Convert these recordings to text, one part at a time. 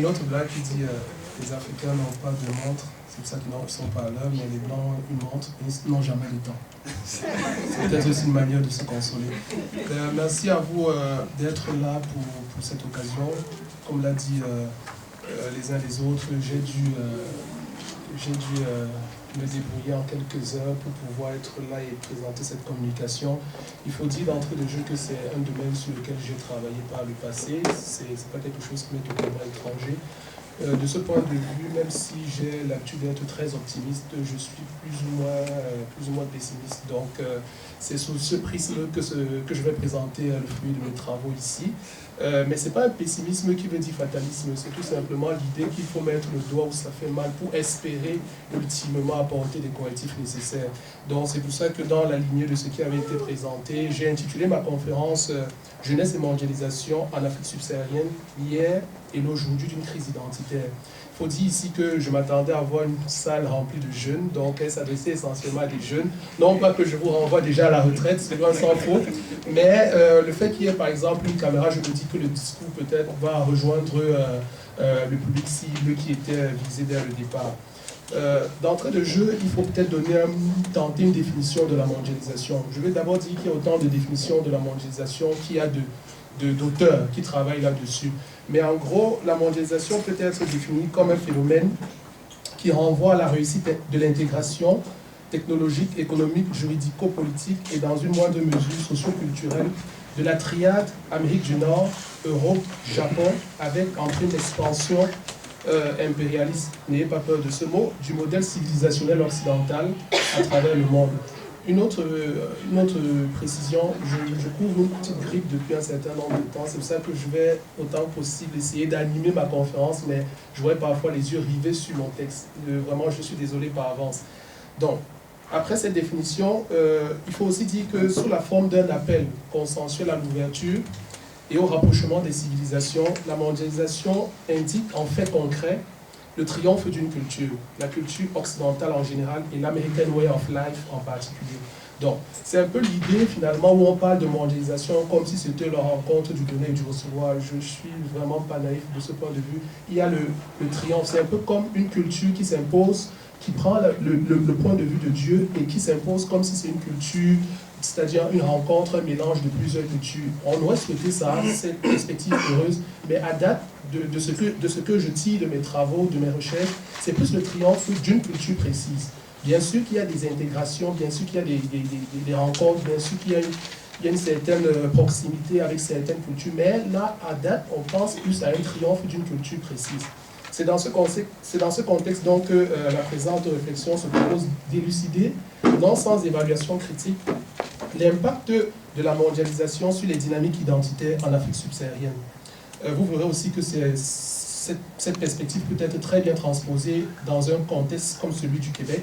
une autre blague qui dit les Africains n'ont pas de montre, c'est pour ça qu'ils ne sont pas à l'heure, mais les Blancs, une montre, ils n'ont jamais de temps. C'est peut-être aussi une manière de se consoler. Merci à vous d'être là pour cette occasion. Comme l'a dit les uns les autres, j'ai dû me débrouiller en quelques heures pour pouvoir être là et présenter cette communication. Il faut dire d'entrée de jeu que c'est un domaine sur lequel j'ai travaillé par le passé. C'est pas quelque chose qui m'est totalement étranger. De ce point de vue, même si j'ai l'habitude d'être très optimiste, je suis plus ou moins pessimiste. Donc, c'est sous ce prisme que je vais présenter le fruit de mes travaux ici. Mais ce n'est pas un pessimisme qui veut dire fatalisme, c'est tout simplement l'idée qu'il faut mettre le doigt où ça fait mal pour espérer ultimement apporter des correctifs nécessaires. Donc, c'est pour ça que dans la lignée de ce qui avait été présenté, j'ai intitulé ma conférence « Jeunesse et mondialisation en Afrique subsaharienne, hier et l'aujourd'hui d'une crise identitaire ». Il faut dire ici que je m'attendais à avoir une salle remplie de jeunes, donc elle s'adressait essentiellement à des jeunes. Non pas que je vous renvoie déjà à la retraite, c'est loin sans faute, mais le fait qu'il y ait par exemple une caméra, je me dis que le discours peut-être va rejoindre le public cible qui était visé dès le départ. D'entrée de jeu, il faut peut-être tenter une définition de la mondialisation. Je vais d'abord dire qu'il y a autant de définitions de la mondialisation qu'il y a d'auteurs qui travaillent là-dessus. Mais en gros, la mondialisation peut être définie comme un phénomène qui renvoie à la réussite de l'intégration technologique, économique, juridico-politique et dans une moindre mesure socio-culturelle de la triade Amérique du Nord, Europe, Japon, avec enfin une expansion impérialiste, n'ayez pas peur de ce mot, du modèle civilisationnel occidental à travers le monde. Une autre précision, je couvre une petite grippe depuis un certain nombre de temps, c'est pour ça que je vais autant que possible essayer d'animer ma conférence, mais je vois parfois les yeux rivés sur mon texte. Vraiment, je suis désolé par avance. Donc, après cette définition, il faut aussi dire que sous la forme d'un appel consensuel à l'ouverture et au rapprochement des civilisations, la mondialisation indique en fait concret le triomphe d'une culture, la culture occidentale en général et l'American Way of Life en particulier. Donc, c'est un peu l'idée finalement où on parle de mondialisation comme si c'était la rencontre du donner et du recevoir. Je suis vraiment pas naïf de ce point de vue. Il y a le triomphe, c'est un peu comme une culture qui s'impose, qui prend le point de vue de Dieu et qui s'impose comme si c'est une culture, c'est-à-dire une rencontre, un mélange de plusieurs cultures. On aurait souhaité ça, cette perspective heureuse, mais à date, de ce que je tire de mes travaux, de mes recherches, c'est plus le triomphe d'une culture précise. Bien sûr qu'il y a des intégrations, bien sûr qu'il y a des rencontres, bien sûr qu'il y a une certaine proximité avec certaines cultures, mais là, à date, on pense plus à un triomphe d'une culture précise. C'est dans ce contexte donc que la présente réflexion se propose d'élucider, non sans évaluation critique, l'impact de la mondialisation sur les dynamiques identitaires en Afrique subsaharienne. Vous verrez aussi que cette perspective peut être très bien transposée dans un contexte comme celui du Québec,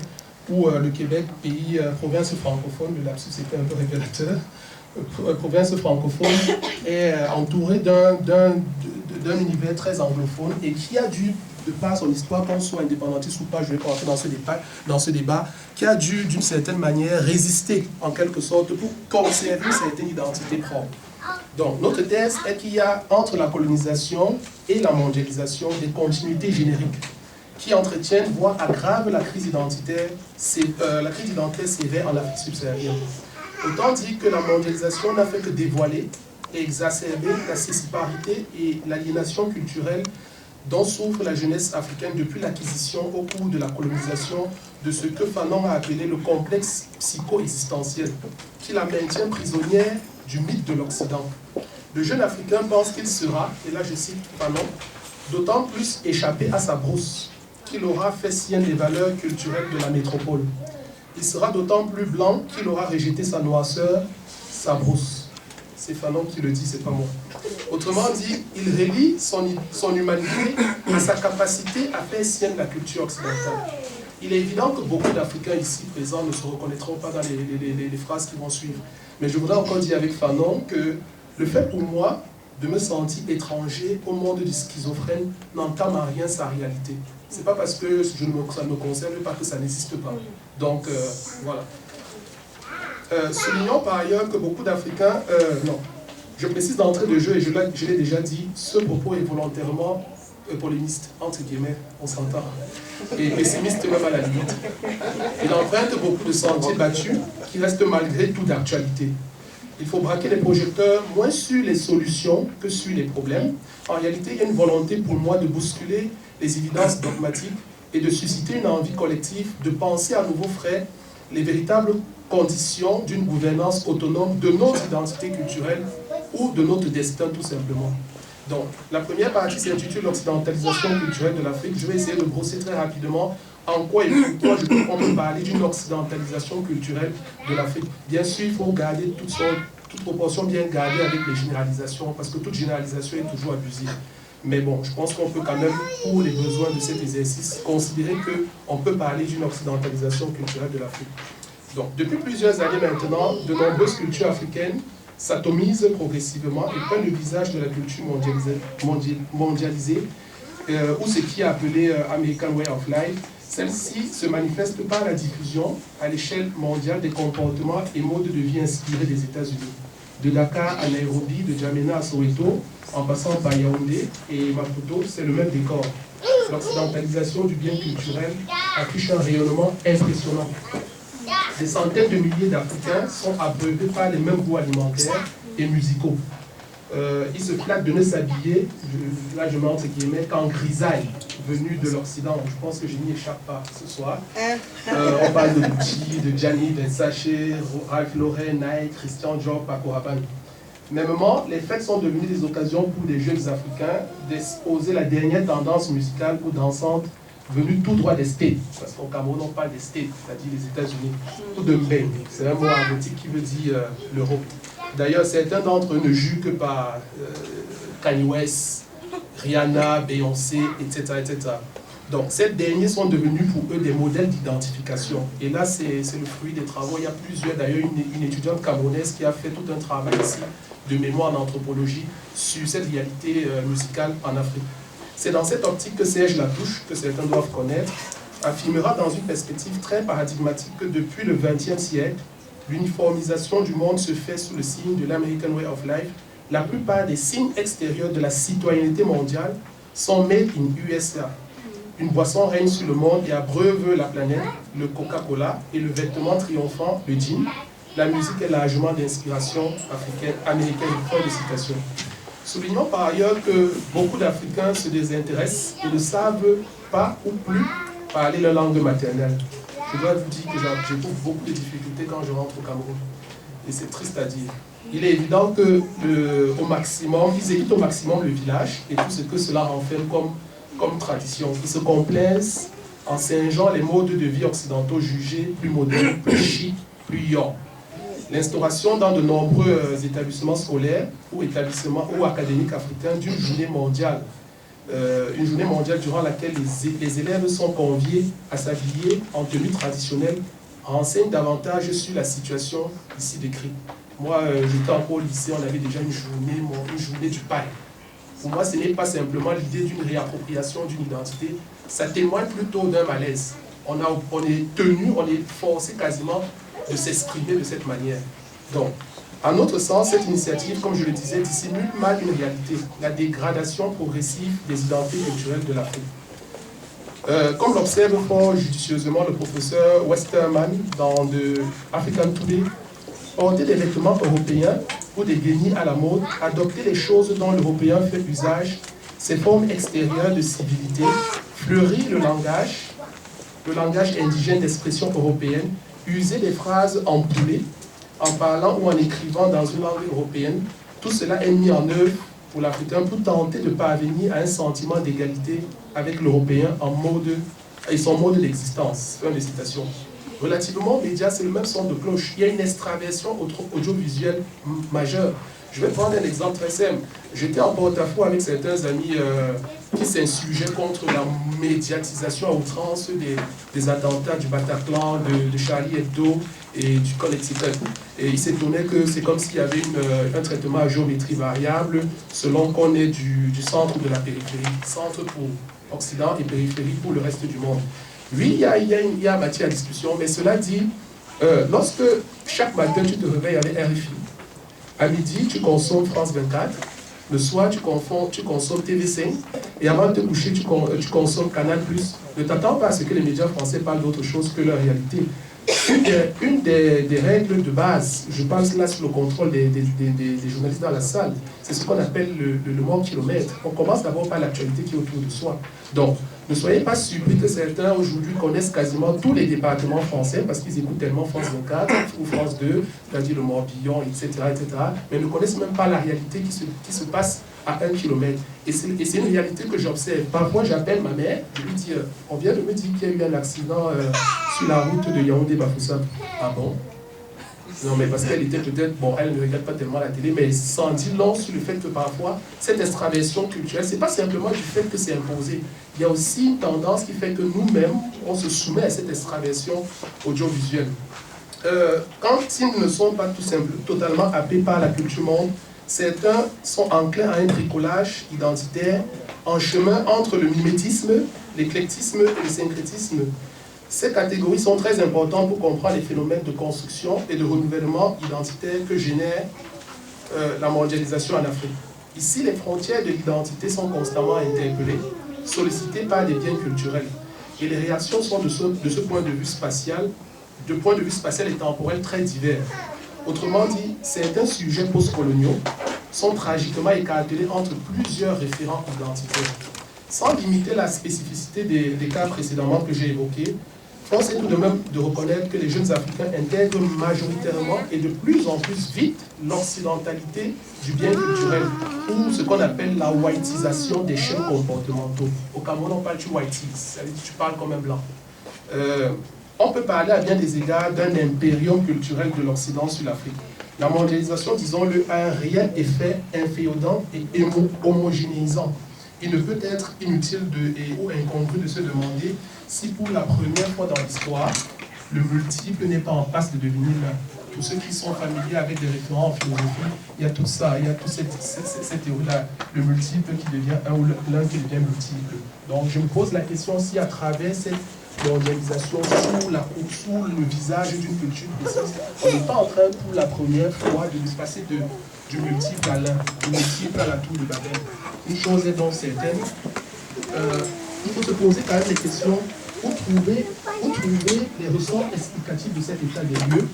où le Québec, pays, province francophone, le lapsus était un peu révélateur, province francophone, est entourée d'un univers très anglophone et qui a dû, de par son histoire, qu'on soit indépendantiste ou pas, je ne vais pas rentrer dans ce débat, qui a dû, d'une certaine manière, résister, en quelque sorte, pour conserver une certaine identité propre. Donc, notre thèse est qu'il y a, entre la colonisation et la mondialisation, des continuités génériques qui entretiennent, voire aggravent la crise identitaire sévère en Afrique subsaharienne. Autant dire que la mondialisation n'a fait que dévoiler et exacerber la séparité et l'aliénation culturelle dont souffre la jeunesse africaine depuis l'acquisition au cours de la colonisation de ce que Fanon a appelé le complexe psycho-existentiel, qui la maintient prisonnière du mythe de l'Occident. Le jeune Africain pense qu'il sera, et là je cite Fanon, d'autant plus échappé à sa brousse qu'il aura fait sienne les valeurs culturelles de la métropole. Il sera d'autant plus blanc qu'il aura rejeté sa noirceur, sa brousse. C'est Fanon qui le dit, c'est pas moi. Autrement dit, il relie son humanité à sa capacité à faire sienne la culture occidentale. Il est évident que beaucoup d'Africains ici présents ne se reconnaîtront pas dans les phrases qui vont suivre. Mais je voudrais encore dire avec Fanon que le fait pour moi de me sentir étranger au monde du schizophrène n'entame en rien sa réalité. Ce n'est pas parce que ça ne me concerne pas que ça n'existe pas. Donc, voilà. Soulignons par ailleurs que beaucoup d'Africains... non, je précise d'entrée de jeu, et je l'ai déjà dit, ce propos est volontairement polémiste, entre guillemets, on s'entend, et pessimiste même à la limite. Il emprunte beaucoup de sentiers battus qui restent malgré tout d'actualité. Il faut braquer les projecteurs moins sur les solutions que sur les problèmes. En réalité, il y a une volonté pour moi de bousculer les évidences dogmatiques et de susciter une envie collective de penser à nouveau frais les véritables conditions d'une gouvernance autonome de notre identité culturelle ou de notre destin tout simplement. Donc, la première partie s'intitule l'occidentalisation culturelle de l'Afrique. Je vais essayer de brosser très rapidement en quoi et pourquoi on peut parler d'une occidentalisation culturelle de l'Afrique. Bien sûr, il faut garder toute proportion bien gardée avec les généralisations, parce que toute généralisation est toujours abusive. Mais bon, je pense qu'on peut quand même, pour les besoins de cet exercice, considérer qu'on peut parler d'une occidentalisation culturelle de l'Afrique. Donc, depuis plusieurs années maintenant, de nombreuses cultures africaines s'atomisent progressivement et prennent le visage de la culture mondialisée ou ce qui est appelé American Way of Life. Celle-ci se manifeste par la diffusion à l'échelle mondiale des comportements et modes de vie inspirés des États-Unis. De Dakar à Nairobi, de N'Djamena à Soweto, en passant par Yaoundé et Maputo, c'est le même décor. L'occidentalisation du bien culturel affiche un rayonnement impressionnant. Des centaines de milliers d'Africains sont abreuvés par les mêmes goûts alimentaires et musicaux. Ils se flattent de ne s'habiller, là je mets entre guillemets, qu'en grisaille, venue de l'Occident. Je pense que je n'y échappe pas ce soir. On parle de Gucci, de Gianni, Versace, Ralph Lauren, Nike, Christian Dior, Paco Rabanne. Mêmement, les fêtes sont devenues des occasions pour les jeunes Africains d'exposer la dernière tendance musicale ou dansante venue tout droit des States, parce qu'au Cameroun on parle des States, c'est-à-dire les États-Unis, ou de Mbeng, c'est un mot anglotique qui veut dire l'Europe. D'ailleurs, certains d'entre eux ne jugent que par Kanye West, Rihanna, Beyoncé, etc., etc. Donc, ces derniers sont devenus pour eux des modèles d'identification. Et là, c'est le fruit des travaux. Il y a plusieurs, d'ailleurs, une étudiante camerounaise qui a fait tout un travail ici de mémoire en anthropologie sur cette réalité musicale en Afrique. C'est dans cette optique que Serge Latouche, que certains doivent connaître, affirmera dans une perspective très paradigmatique que depuis le XXe siècle, l'uniformisation du monde se fait sous le signe de l'American Way of Life. La plupart des signes extérieurs de la citoyenneté mondiale sont made in USA. Une boisson règne sur le monde et abreuve la planète, le Coca-Cola, et le vêtement triomphant, le jean. La musique est largement d'inspiration africaine, américaine, fin de citation. Soulignons par ailleurs que beaucoup d'Africains se désintéressent et ne savent pas ou plus parler leur langue maternelle. Je dois vous dire que j'éprouve beaucoup de difficultés quand je rentre au Cameroun. Et c'est triste à dire. Il est évident que au maximum, ils évitent au maximum le village et tout ce que cela renferme comme tradition. Ils se complaisent en singeant les modes de vie occidentaux jugés plus modernes, plus chic, plus young. L'instauration dans de nombreux établissements scolaires ou académiques africains d'une journée mondiale. Une journée mondiale durant laquelle les élèves sont conviés à s'habiller en tenue traditionnelle renseigne davantage sur la situation ici décrite. Moi, j'étais encore au lycée, on avait déjà une journée du pain. Pour moi, ce n'est pas simplement l'idée d'une réappropriation d'une identité, ça témoigne plutôt d'un malaise. On est tenu, on est forcé quasiment de s'exprimer de cette manière. Donc, en notre sens, cette initiative, comme je le disais, dissimule mal une réalité, la dégradation progressive des identités culturelles de l'Afrique. Comme l'observe fort judicieusement le professeur Westerman dans The African Today, porter des vêtements européens ou des guenilles à la mode, adopter les choses dont l'Européen fait usage, ces formes extérieures de civilité, fleurir le langage indigène d'expression européenne, user des phrases empoulées, en parlant ou en écrivant dans une langue européenne, tout cela est mis en œuvre pour l'Africain pour tenter de parvenir à un sentiment d'égalité avec l'Européen et son mode d'existence. Fin de citation. Relativement aux médias, c'est le même son de cloche. Il y a une extraversion audiovisuelle majeure. Je vais prendre un exemple très simple. J'étais en porte-à-faux avec certains amis qui s'insurgeaient contre la médiatisation à outrance des attentats du Bataclan, de Charlie Hebdo et du Connecticut. Et ils s'étonnaient que c'est comme s'il y avait un traitement à géométrie variable selon qu'on est du centre de la périphérie. Centre pour Occident et périphérie pour le reste du monde. Oui, il y a matière à discussion, mais cela dit, lorsque chaque matin tu te réveilles avec RFI, à midi tu consommes France 24, Le soir, tu consommes TV5 et avant de te coucher, tu consommes Canal+. Ne t'attends pas à ce que les médias français parlent d'autre chose que leur réalité. Une des règles de base, je pense là sur le contrôle des journalistes dans la salle, c'est ce qu'on appelle le mort kilomètre. On commence d'abord par l'actualité qui est autour de soi. Donc, ne soyez pas surpris que certains aujourd'hui connaissent quasiment tous les départements français parce qu'ils écoutent tellement France 24 ou France 2, c'est-à-dire le Morbihan, etc., mais ne connaissent même pas la réalité qui se passe à 1 kilomètre. Et c'est une réalité que j'observe. Parfois, j'appelle ma mère, je lui dis, on vient de me dire qu'il y a eu un accident sur la route de Yaoundé-Bafoussam. Ah bon? Non, mais parce qu'elle était peut-être, bon, elle ne regarde pas tellement la télé, mais sans dire long sur le fait que parfois, cette extraversion culturelle, c'est pas simplement du fait que c'est imposé. Il y a aussi une tendance qui fait que nous-mêmes, on se soumet à cette extraversion audiovisuelle. Quand ils ne sont pas tout simplement totalement happés par la culture monde, certains sont enclins à un bricolage identitaire en chemin entre le mimétisme, l'éclectisme et le syncrétisme. Ces catégories sont très importantes pour comprendre les phénomènes de construction et de renouvellement identitaire que génère la mondialisation en Afrique. Ici, les frontières de l'identité sont constamment interpellées, sollicitées par des biens culturels. Et les réactions sont de ce point de vue spatial, et temporel très divers. Autrement dit, certains sujets postcoloniaux sont tragiquement écartelés entre plusieurs référents identitaires. Sans limiter la spécificité des cas précédemment que j'ai évoqués, force est tout de même de reconnaître que les jeunes Africains intègrent majoritairement et de plus en plus vite l'occidentalité du bien culturel, ou ce qu'on appelle la whiteisation des chaînes comportementaux. Au Cameroun, on parle du whiteise, ça veut dire que tu parles comme un blanc. On peut parler à bien des égards d'un impérium culturel de l'Occident sur l'Afrique. La mondialisation, disons-le, a un réel effet inféodant et homogénéisant. Il ne peut être inutile ou incongru de se demander si pour la première fois dans l'histoire, le multiple n'est pas en passe de devenir l'un. Tous ceux qui sont familiers avec des référents en philosophie, il y a tout ça, il y a toute cette théorie-là, le multiple qui devient un ou l'un qui devient multiple. Donc je me pose la question si à travers cette mondialisation sous le visage d'une culture précise, on n'est pas en train pour la première fois de se passer du multiple à l'un, du multiple à la tour de Babel. Une chose est donc certaine, il faut se poser quand même des questions où trouver les ressorts explicatifs de cet état des lieux,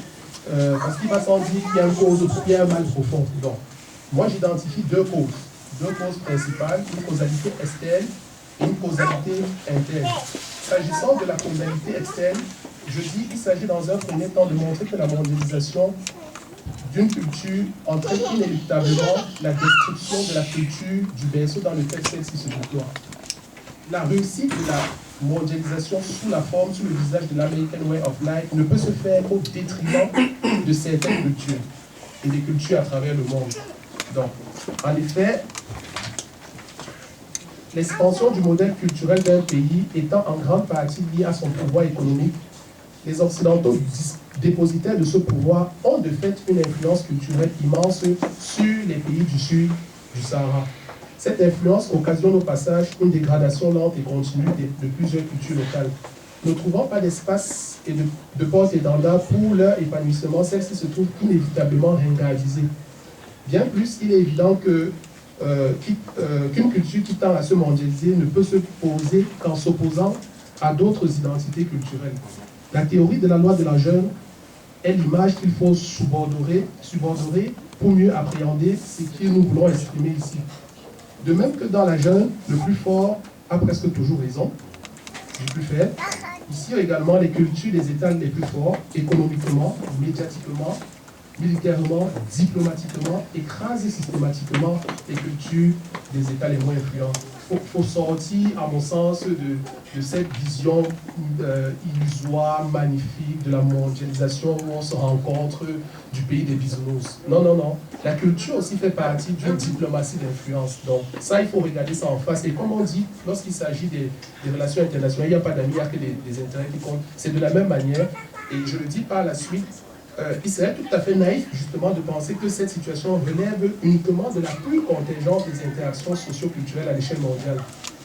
parce qu'il va sans dire qu'il y a une cause, il y a un mal profond. Donc, moi j'identifie deux causes principales, une causalité externe et une causalité interne. S'agissant de la causalité externe, je dis qu'il s'agit dans un premier temps de montrer que la mondialisation d'une culture entraîne inéluctablement la destruction de la culture du berceau dans lequel celle-ci se déploie. La réussite de la mondialisation sous le visage de l'American Way of Life ne peut se faire au détriment de certaines cultures et des cultures à travers le monde. Donc, en effet, l'expansion du modèle culturel d'un pays étant en grande partie liée à son pouvoir économique, les Occidentaux dépositaires de ce pouvoir ont de fait une influence culturelle immense sur les pays du sud du Sahara. Cette influence occasionne au passage une dégradation lente et continue de plusieurs cultures locales. Ne trouvant pas d'espace et de porte étendard pour leur épanouissement, celles-ci se trouvent inévitablement ringardisées. Bien plus, il est évident qu'une culture qui tend à se mondialiser ne peut se poser qu'en s'opposant à d'autres identités culturelles. La théorie de la loi de la jungle est l'image qu'il faut subordonner pour mieux appréhender ce que nous voulons exprimer ici. De même que dans la jungle, le plus fort a presque toujours raison, du plus faible. Ici également, les cultures des États les plus forts, économiquement, médiatiquement, militairement, diplomatiquement, écrasent systématiquement les cultures des États les moins influents. Il faut sortir, à mon sens, de cette vision illusoire, magnifique de la mondialisation où on se rencontre du pays des bisounours. Non, non, non. La culture aussi fait partie d'une diplomatie d'influence. Donc ça, il faut regarder ça en face. Et comme on dit, lorsqu'il s'agit des relations internationales, il n'y a pas d'amis, il n'y a que des intérêts qui comptent. C'est de la même manière. Et je le dis par la suite, il serait tout à fait naïf justement de penser que cette situation relève uniquement de la pure contingence des interactions socio-culturelles à l'échelle mondiale.